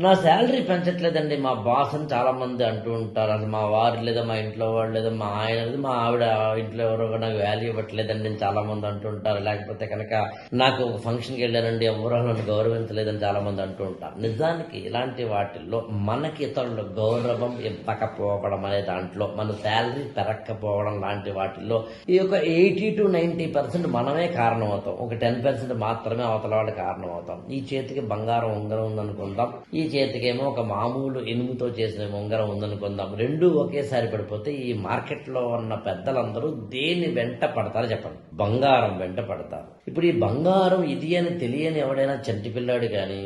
నా శాలరీ పెంచట్లేదండి మా బాస్ అని చాలా మంది అంటూ ఉంటారు. అసలు మా వారు లేదా మా ఇంట్లో వాళ్ళు లేదా మా ఆయన లేదా మా ఆవిడ ఇంట్లో ఎవరో కూడా నాకు వాల్యూ ఇవ్వట్లేదండి అని చాలా మంది అంటూ ఉంటారు. లేకపోతే కనుక నాకు ఒక ఫంక్షన్కి వెళ్ళానండి ఎవరో నన్ను గౌరవించలేదని చాలా మంది అంటూ ఉంటారు. నిజానికి ఇలాంటి వాటిల్లో మనకి ఇతరులు గౌరవం ఇవ్వకపోవడం అనే దాంట్లో మన శాలరీ పెరగకపోవడం లాంటి వాటిల్లో ఈ యొక్క 80-90% మనమే కారణం అవుతాం. ఒక 10% మాత్రమే అవతల వాళ్ళు కారణం అవుతాం. ఈ చేతికి బంగారం ఉంగరం ఉందనుకుందాం, ఈ చేతికేమో ఒక మామూలు ఇనుముతో చేసిన ఉంగరం ఉందనుకుందాం. రెండు ఒకేసారి పడిపోతే ఈ మార్కెట్లో ఉన్న పెద్దలందరూ దేని వెంట పడతారో చెప్పండి? బంగారం వెంట పడతారు. ఇప్పుడు ఈ బంగారం ఇది అని తెలియని ఎవడైనా చంటి పిల్లాడు కానీ,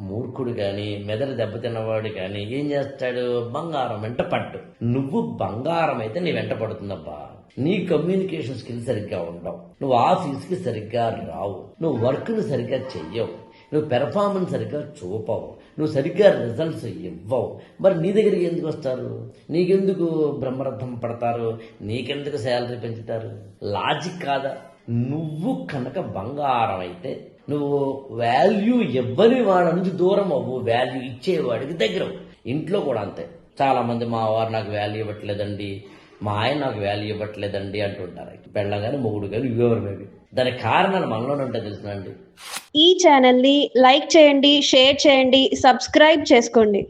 మూర్ఖుడు కానీ, మెదడు దెబ్బతిన్నవాడు కానీ ఏం చేస్తాడు? బంగారం వెంట పట్టు. నువ్వు బంగారం అయితే నీ వెంట పడుతుందబ్బా. నీ కమ్యూనికేషన్ స్కిల్ సరిగ్గా ఉండవు, నువ్వు ఆఫీస్కి సరిగ్గా రావు, నువ్వు వర్క్ను సరిగ్గా చెయ్యవు, నువ్వు పెర్ఫార్మెన్స్ సరిగ్గా చూపవు, నువ్వు సరిగ్గా రిజల్ట్స్ ఇవ్వవు. మరి నీ దగ్గరికి ఎందుకు వస్తారు? నీకెందుకు బ్రహ్మరథం పడతారు? నీకెందుకు శాలరీ పెంచుతారు? లాజిక్ కాదా? నువ్వు కనుక బంగారం అయితే నువ్వు వాల్యూ ఇవ్వని వాడి నుంచి దూరం అవ్వు, వాల్యూ ఇచ్చేవాడికి దగ్గర అవ్వు. ఇంట్లో కూడా అంతే. చాలా మంది మా వారు నాకు వాల్యూ ఇవ్వట్లేదండి, మా ఆయన నాకు వాల్యూ ఇవ్వట్లేదండి అంటుంటారు. పెళ్ళం కానీ మొగుడు కానీ ఇవ్వరు మేబీ. దానికి కారణాలు మనలోనే ఉంటాయి తెలుసునండి. ఈ ఛానల్ని లైక్ చేయండి, షేర్ చేయండి, సబ్స్క్రైబ్ చేసుకోండి.